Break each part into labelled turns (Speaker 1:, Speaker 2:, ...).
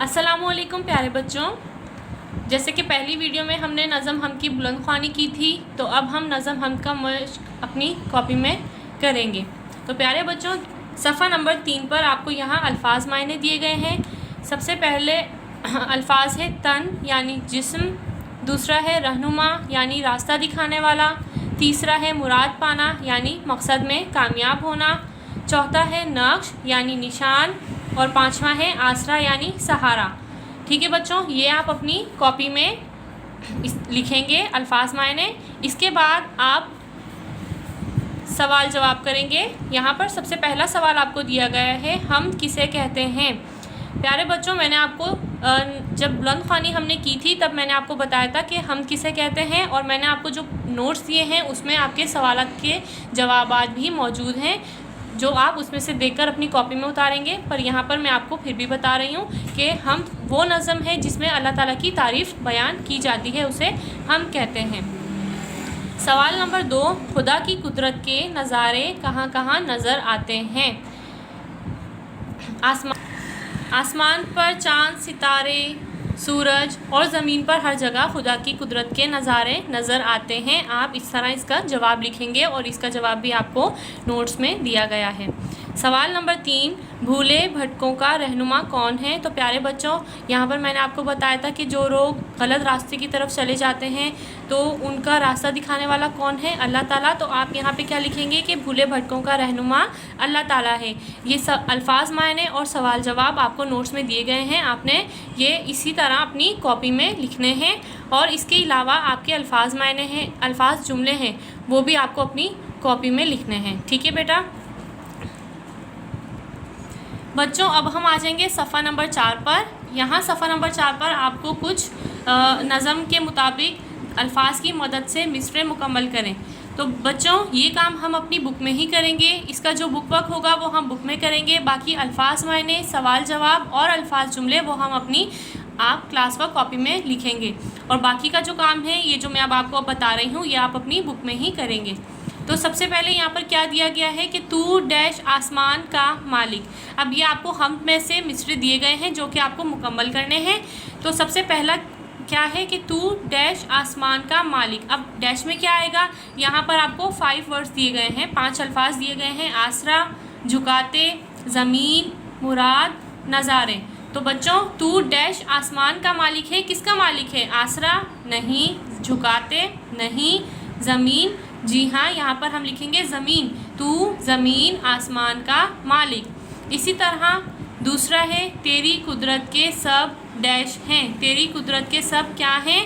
Speaker 1: अस्सलाम वालेकुम प्यारे बच्चों। जैसे कि पहली वीडियो में हमने नज़म हम की बुलंद ख्वानी की थी, तो अब हम नज़म हम का मश्क अपनी कॉपी में करेंगे। तो प्यारे बच्चों, सफ़ा नंबर 3 पर आपको यहाँ अल्फाज मायने दिए गए हैं। सबसे पहले अल्फाज है तन यानी जिस्म, दूसरा है रहनुमा यानी रास्ता दिखाने वाला, तीसरा है मुराद पाना यानी मकसद में कामयाब होना, चौथा है नक्श यानी निशान, और पांचवा है आसरा यानी सहारा। ठीक है बच्चों, ये आप अपनी कॉपी में लिखेंगे अल्फाज मायने। इसके बाद आप सवाल जवाब करेंगे। यहाँ पर सबसे पहला सवाल आपको दिया गया है, हम किसे कहते हैं। प्यारे बच्चों, मैंने आपको जब बुलंद ख्वानी हमने की थी तब मैंने आपको बताया था कि हम किसे कहते हैं, और मैंने आपको जो नोट्स दिए हैं उसमें आपके सवालात के जवाबात भी मौजूद हैं, जो आप उसमें से देखकर अपनी कॉपी में उतारेंगे। पर यहाँ पर मैं आपको फिर भी बता रही हूँ कि हम वो नज़म है जिसमें अल्लाह ताला की तारीफ़ बयान की जाती है, उसे हम कहते हैं। सवाल नंबर 2, खुदा की कुदरत के नज़ारे कहाँ कहाँ नज़र आते हैं। आसमान पर चाँद, सितारे, सूरज और ज़मीन पर हर जगह खुदा की कुदरत के नज़ारे नज़र आते हैं। आप इस तरह इसका जवाब लिखेंगे और इसका जवाब भी आपको नोट्स में दिया गया है। सवाल नंबर 3, भूले भटकों का रहनुमा कौन है। तो प्यारे बच्चों, यहाँ पर मैंने आपको बताया था कि जो लोग गलत रास्ते की तरफ चले जाते हैं तो उनका रास्ता दिखाने वाला कौन है, अल्लाह ताला। तो आप यहाँ पे क्या लिखेंगे कि भूले भटकों का रहनुमा अल्लाह ताला है। ये सब अल्फाज मायने और सवाल जवाब आपको नोट्स में दिए गए हैं, आपने ये इसी तरह अपनी कॉपी में लिखने हैं। और इसके अलावा आपके अल्फाज मायने हैं, अल्फाज जुमले हैं, वो भी आपको अपनी कॉपी में लिखने हैं। ठीक है बेटा बच्चों, अब हम आ जाएंगे सफ़ा नंबर 4 पर। यहाँ सफ़ा नंबर 4 पर आपको कुछ नज़म के मुताबिक अल्फाज की मदद से मिसरे मुकम्मल करें। तो बच्चों, ये काम हम अपनी बुक में ही करेंगे। इसका जो बुक वर्क होगा वो हम बुक में करेंगे। बाकी अल्फाज मायने, सवाल जवाब और अल्फाज जुमले वो हम अपनी आप क्लास वर्क कॉपी में लिखेंगे। और बाकी का जो काम है, ये जो मैं अब आपको बता रही हूँ, ये आप अपनी बुक में ही करेंगे। तो सबसे पहले यहाँ पर क्या दिया गया है कि तू डैश आसमान का मालिक। अब ये आपको हम में से मिसरे दिए गए हैं जो कि आपको मुकम्मल करने हैं। तो सबसे पहला क्या है कि तू डैश आसमान का मालिक। अब डैश में क्या आएगा, यहाँ पर आपको 5 वर्ड्स दिए गए हैं, 5 अल्फाज दिए गए हैं, आसरा, झुकाते, ज़मीन, मुराद, नज़ारे। तो बच्चों, तू डैश आसमान का मालिक है, किसका मालिक है, आसरा नहीं, झुकाते नहीं, ज़मीन, जी हाँ यहाँ पर हम लिखेंगे ज़मीन, तू ज़मीन आसमान का मालिक। इसी तरह दूसरा है तेरी कुदरत के सब डैश हैं। तेरी कुदरत के सब क्या हैं,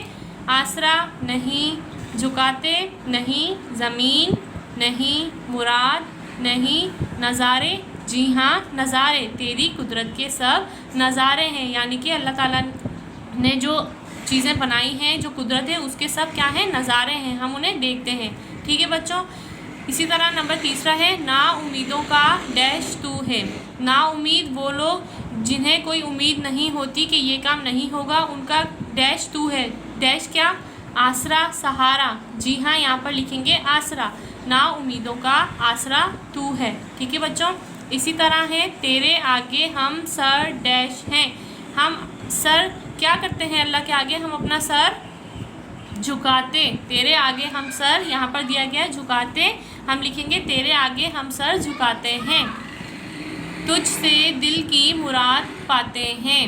Speaker 1: आसरा नहीं, झुकाते नहीं, ज़मीन नहीं, मुराद नहीं, नज़ारे, जी हाँ नज़ारे। तेरी कुदरत के सब नज़ारे हैं, यानी कि अल्लाह ताला ने जो चीज़ें बनाई हैं, जो कुदरत है, उसके सब क्या हैं, नज़ारे हैं, हम उन्हें देखते हैं। ठीक है बच्चों, इसी तरह नंबर 3 है ना उम्मीदों का डैश तू है। ना उम्मीद वो लोग जिन्हें कोई उम्मीद नहीं होती कि ये काम नहीं होगा, उनका डैश तू है। डैश क्या, आसरा, सहारा, जी हाँ यहाँ पर लिखेंगे आसरा। ना उम्मीदों का आसरा तू है। ठीक है बच्चों, इसी तरह है तेरे आगे हम सर डैश हैं। हम सर क्या करते हैं, अल्लाह के आगे हम अपना सर झुकाते। तेरे आगे हम सर, यहाँ पर दिया गया है झुकाते, हम लिखेंगे तेरे आगे हम सर झुकाते हैं। तुझसे दिल की मुराद पाते हैं,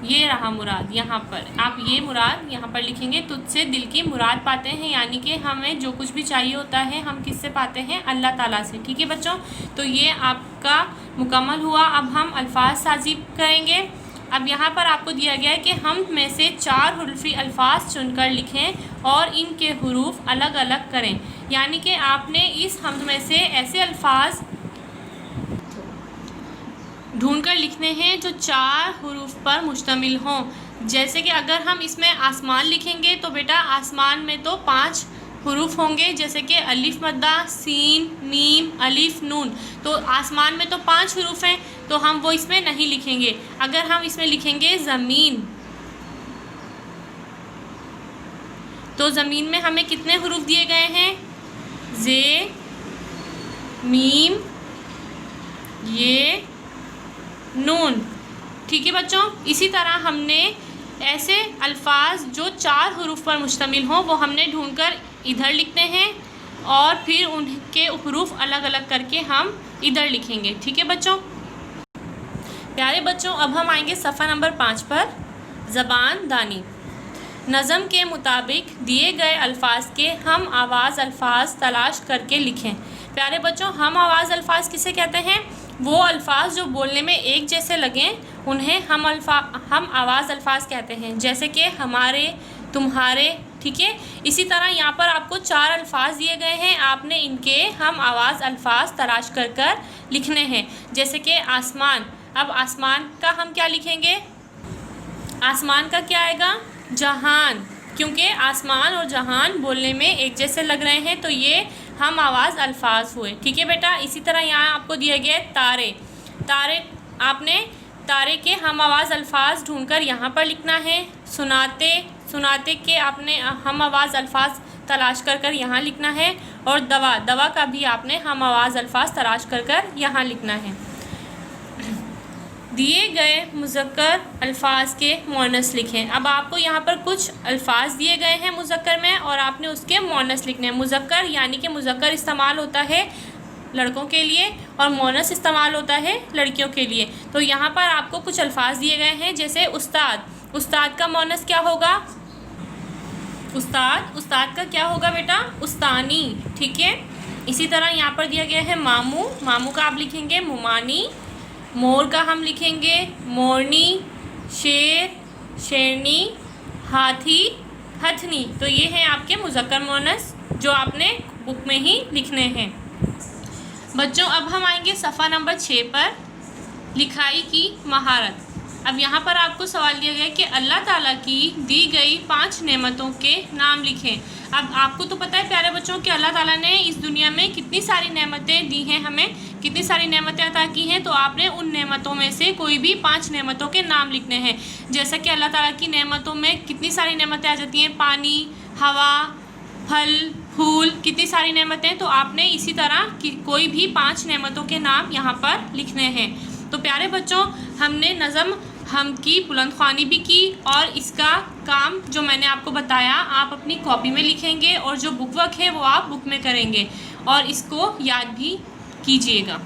Speaker 1: ये रहा मुराद, यहाँ पर आप ये मुराद यहाँ पर लिखेंगे, तुझसे दिल की मुराद पाते हैं, यानी कि हमें जो कुछ भी चाहिए होता है हम किससे पाते हैं, अल्लाह ताला से। ठीक है बच्चों, तो ये आपका मुकम्मल हुआ। अब हम अल्फाज साजी करेंगे। अब यहाँ पर आपको दिया गया है कि हम में से 4 हुर्फ़ी अल्फाज चुनकर लिखें और इनके हुरूफ अलग अलग करें। यानी कि आपने इस हमद में से ऐसे अल्फाज ढूंढकर लिखने हैं जो 4 हुरूफ पर मुश्तमिल हों। जैसे कि अगर हम इसमें आसमान लिखेंगे तो बेटा आसमान में तो 5 हुरूफ होंगे, जैसे कि अलिफ मद्दा, सीन, मीम, अलिफ, नून। तो आसमान में तो 5 हुरूफ हैं, तो हम वो इसमें नहीं लिखेंगे। अगर हम इसमें लिखेंगे ज़मीन, तो ज़मीन में हमें कितने हुरूफ दिए गए हैं, जे, मीम, ये, नून। ٹھیک ہے بچوں، اسی طرح ہم نے ایسے الفاظ جو 4 حروف پر مشتمل ہوں وہ ہم نے ڈھونڈ کر ادھر لکھتے ہیں اور پھر ان کے حروف الگ الگ کر کے ہم ادھر لکھیں گے، ٹھیک ہے بچوں۔ پیارے بچوں، اب ہم آئیں گے صفحہ نمبر 5 پر، زبان دانی۔ نظم کے مطابق دیے گئے الفاظ کے ہم آواز الفاظ تلاش کر کے لکھیں۔ پیارے بچوں، ہم آواز الفاظ کسے کہتے ہیں؟ وہ الفاظ جو بولنے میں ایک جیسے لگیں انہیں ہم آواز الفاظ کہتے ہیں، جیسے کہ ہمارے، تمہارے، ٹھیک ہے۔ اسی طرح یہاں پر آپ کو 4 الفاظ دیے گئے ہیں، آپ نے ان کے ہم آواز الفاظ تلاش کر کر لکھنے ہیں، جیسے کہ آسمان۔ اب آسمان کا ہم کیا لکھیں گے؟ آسمان کا کیا آئے گا؟ جہان، کیونکہ آسمان اور جہان بولنے میں ایک جیسے لگ رہے ہیں تو یہ ہم آواز الفاظ ہوئے، ٹھیک ہے بیٹا۔ اسی طرح یہاں آپ کو دیا گیا ہے تارے۔ تارے، آپ نے تارے کے ہم آواز الفاظ ڈھونڈ کر یہاں پر لکھنا ہے۔ سناتے، سناتے کے آپ نے ہم آواز الفاظ تلاش کر کر یہاں لکھنا ہے، اور دوا، دوا کا بھی آپ نے ہم آواز الفاظ تلاش کر کر یہاں لکھنا ہے۔ دیے گئے مذکر الفاظ کے مؤنث لکھیں۔ اب آپ کو یہاں پر کچھ الفاظ دیے گئے ہیں مذکر میں اور آپ نے اس کے مؤنث لکھنے ہیں۔ مذکر یعنی کہ مذکر استعمال ہوتا ہے لڑکوں کے لیے اور مؤنث استعمال ہوتا ہے لڑکیوں کے لیے۔ تو یہاں پر آپ کو کچھ الفاظ دیے گئے ہیں، جیسے استاد۔ استاد کا مؤنث کیا ہوگا؟ استاد، استاد کا کیا ہوگا بیٹا؟ استانی، ٹھیک ہے۔ اسی طرح یہاں پر دیا گیا ہے ماموں۔ ماموں کا آپ لکھیں گے ممانی۔ مور کا ہم لکھیں گے مورنی۔ شیر، شیرنی۔ ہاتھی، ہتھنی۔ تو یہ ہیں آپ کے مذکر مؤنث جو آپ نے بک میں ہی لکھنے ہیں۔ بچوں، اب ہم آئیں گے صفحہ نمبر 6 پر، لکھائی کی مہارت۔ اب یہاں پر آپ کو سوال دیا گیا کہ اللہ تعالیٰ کی دی گئی 5 نعمتوں کے نام لکھیں۔ اب آپ کو تو پتہ ہے پیارے بچوں کہ اللہ تعالیٰ نے اس دنیا میں کتنی ساری نعمتیں دی ہیں، ہمیں کتنی ساری نعمتیں عطا کی ہیں، تو آپ نے ان نعمتوں میں سے کوئی بھی 5 نعمتوں کے نام لکھنے ہیں۔ جیسا کہ اللہ تعالیٰ کی نعمتوں میں کتنی ساری نعمتیں آ جاتی ہیں، پانی، ہوا، پھل، پھول، کتنی ساری نعمتیں، تو آپ نے اسی طرح کوئی بھی 5 نعمتوں کے نام یہاں پر لکھنے ہیں۔ تو پیارے بچوں، ہم نے نظم ہم کی بلند خوانی بھی کی، اور اس کا کام جو میں نے آپ کو بتایا آپ اپنی کاپی میں لکھیں گے، اور جو بک ورک ہے وہ آپ بک میں کریں گے، اور اس کو یاد بھی کیجیے گا۔